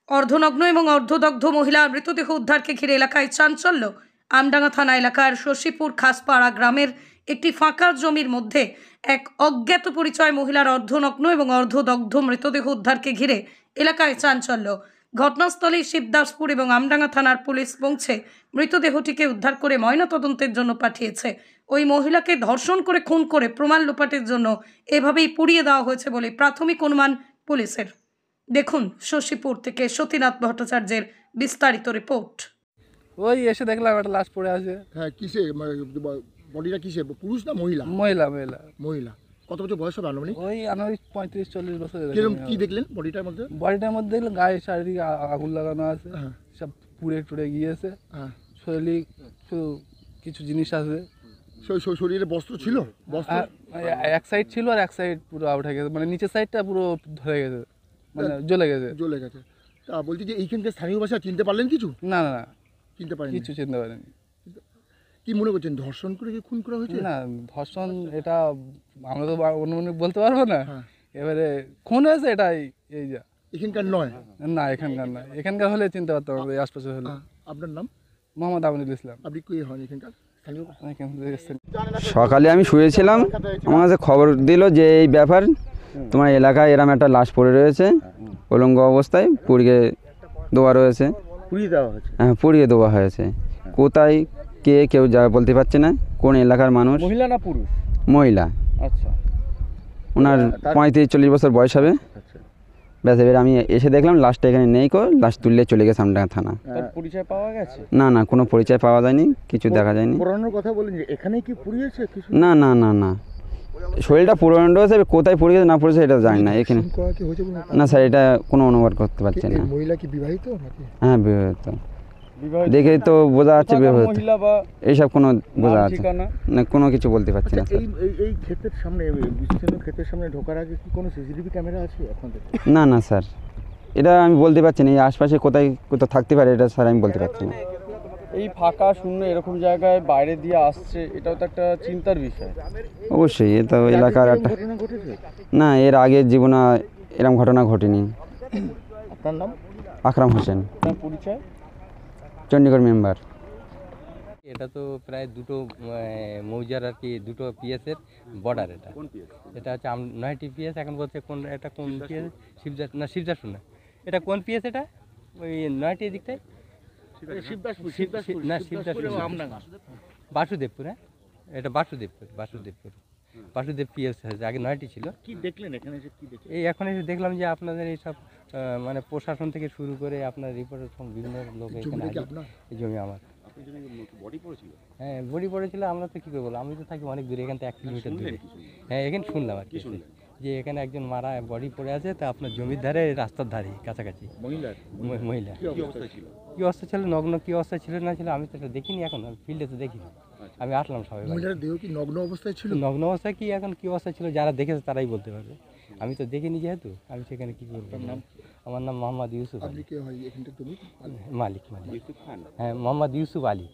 অর্ধনগ্ন এবং অর্ধদগ্ধ মহিলার মৃতদেহ উদ্ধারকে ঘিরে এলাকায় চাঞ্চল্য। আমডাঙ্গা থানা এলাকার শশীপুর খাসপাড়া গ্রামের একটি ফাঁকা জমির মধ্যে এক অজ্ঞাত পরিচয় মহিলার অর্ধনগ্ন এবং অর্ধদগ্ধ মৃতদেহ উদ্ধারকে ঘিরে এলাকায় চাঞ্চল্য। ঘটনাস্থলে শিবদাসপুর এবং আমডাঙ্গা থানার পুলিশ পৌঁছে মৃতদেহটিকে উদ্ধার করে ময়নাতদন্তের জন্য পাঠিয়েছে। ওই মহিলাকে ধর্ষণ করে খুন করে প্রমাণ লোপাটের জন্য এভাবেই পুড়িয়ে দেওয়া হয়েছে বলে প্রাথমিক অনুমান পুলিশের। দেখুন শশীপুর থেকে সতীনাথ ভট্টাচার্যের বিস্তারিত রিপোর্ট। ওই এসে দেখলাম একটা লাশ পড়ে আছে। হ্যাঁ, কিসে বডিটা কিসে, পুরুষ না মহিলা? মহিলা মহিলা মহিলা। কত বছর বয়স হবে আনুমানিক? ওই আনুমানিক 35-40 বছর। কিরকম কি দেখলেন বডিটার মধ্যে? বডিটার মধ্যে গায়ে চারিদিকে আগুন লাগানো আছে, হ্যাঁ, সব পুড়ে টুড়ে গিয়েছে। হ্যাঁ, শরীরে শুধু কিছু জিনিস আছে। শরীরে বস্ত্র ছিল? বস্ত্র এক সাইড ছিল আর এক সাইড পুরো আউট হয়ে গেছে, মানে নিচের সাইডটা পুরো ধরে গেছে, মানে জ্বলে গেছে। জ্বলে গেছে। তা বলছি যে এইখানকার স্থানীয় ভাষা চিনতে পারলেন কিছু? না না না, চিনতে পারেন কিছু চিনতে পারেনি। কি মনে করছেন, ধর্ষণ করে কি খুন করা হয়েছে? না, ধর্ষণ এটা আমরা তো অনুমানিক বলতে পারবো না। হ্যাঁ, এবারে খুন হয়েছে এটাই। এই যা এখানকার নয়? না, এখানকার না। এখানকার হলে চিনতে পারতাম, এই আশপাশে হলে। আপনার নাম? মোহাম্মদ আমিনুল ইসলাম। আপনি কি হন এখানকার স্থানীয়? সকালে আমি শুয়েছিলাম, আমার কাছে খবর দিল যে এই ব্যাপার, তোমার এলাকায় এরম একটা লাশ পড়ে রয়েছে, উলঙ্গ অবস্থায় পুড়িয়ে দেওয়া রয়েছে। পুড়িয়ে দেওয়া হয়েছে? হ্যাঁ, পুড়িয়ে দেওয়া হয়েছে। কোথায় কে কেউ যা বলতে পারছে না, কোন এলাকার মানুষ। মহিলা না পুরুষ? মহিলা। আচ্ছা। ওনার 35-40 বছর বয়স হবে। ব্যাস, এবার আমি এসে দেখলাম লাশটা এখানে নেই, লাশ তুললে চলে গেছে আমডাঙ্গা থানা। পরিচয় পাওয়া গেছে? না না, কোনো পরিচয় পাওয়া যায়নি, কিছু দেখা যায়নি। পুরানোর কথা বলেন যে এখানে কি পুড়িয়েছে কিছু? না না না না, শরীরটা পুরনো হয়েছে, কোথায় পড়েছে না পড়েছে এটা জানি না এখানে। না স্যার, এটা কোনো অনুমান করতে পারছি না। মহিলা কি বিবাহিত নাকি? হ্যাঁ, বিবাহিত। দেখে তো বোঝা যাচ্ছে বিবাহিত, এইসব কোনো বোঝা যাচ্ছে না, কোনো কিছু বলতে পারছি না। এই ক্ষেতের সামনে, বিস্তীর্ণ ক্ষেতের সামনে ঢোকার আগে কি কোনো সিসিটিভি ক্যামেরা আছে আপনাদের? না না স্যার, এটা আমি বলতে পারছি না। এই আশপাশে কোথায় কোথাও থাকতে পারে, এটা স্যার আমি বলতে পারছি না। এই ফাঁকা শূন্য এরকম জায়গায় বাইরে দিয়ে আসছে, এটাও তো একটা চিন্তার বিষয়। অবশ্যই, এ তো এলাকার একটা ঘটনা ঘটেছে। না, এর আগের জীবনে এরকম ঘটনা ঘটেনি। আপনার নাম? আকরাম হোসেন। আপনার পরিচয়? চণ্ডীগড় মেম্বার। এটা তো প্রায় দুটো মৌজার আর কি, দুটো পিএসের বর্ডার। এটা এটা হচ্ছে নয়টি পিএস। এখন বলছে কোন এটা কোন পিএস? শিবদাসপুর না, এটা কোন পিএস? এটা ওই নয়টি দিকটায় বাসুদেবপুর। হ্যাঁ, এটা বাসুদেব পিএস হয়েছে, আগে 9টি ছিল। কি দেখলেন এখানে এসে? কি দেখলেন? এই এখন এসে দেখলাম যে আপনাদের এইসব মানে প্রশাসন থেকে শুরু করে আপনার রিপোর্টার বিভিন্ন লোক এখানে। এই জমি আমার। হ্যাঁ, বডি পড়েছিল। আমরা তো কী করে বলবো, আমি তো থাকি অনেক দূরে, এখান থেকে 1 কিলোমিটার দূরে। হ্যাঁ, এখানে শুনলাম আর কি, যে এখানে একজন মারা বডি পড়ে আছে, তা আপনার জমির ধারে, রাস্তার ধারে কাছাকাছি। মহিলা কী অবস্থা ছিল, নগ্ন কী অবস্থা ছিল না ছিল আমি তো এটা দেখিনি, এখন ফিল্ডে তো দেখিনি। আমি আসলাম সবাই। মহিলার দেহ কি নগ্ন অবস্থায় ছিল? নগ্ন অবস্থায় কি এখন কী অবস্থা ছিল, যারা দেখেছে তারাই বলতে পারবে। আমি তো দেখিনি, যেহেতু আমি সেখানে কী করবো। আমার নাম মোহাম্মদ ইউসুফ আলী। মালিক। হ্যাঁ, মোহাম্মদ ইউসুফ আলী।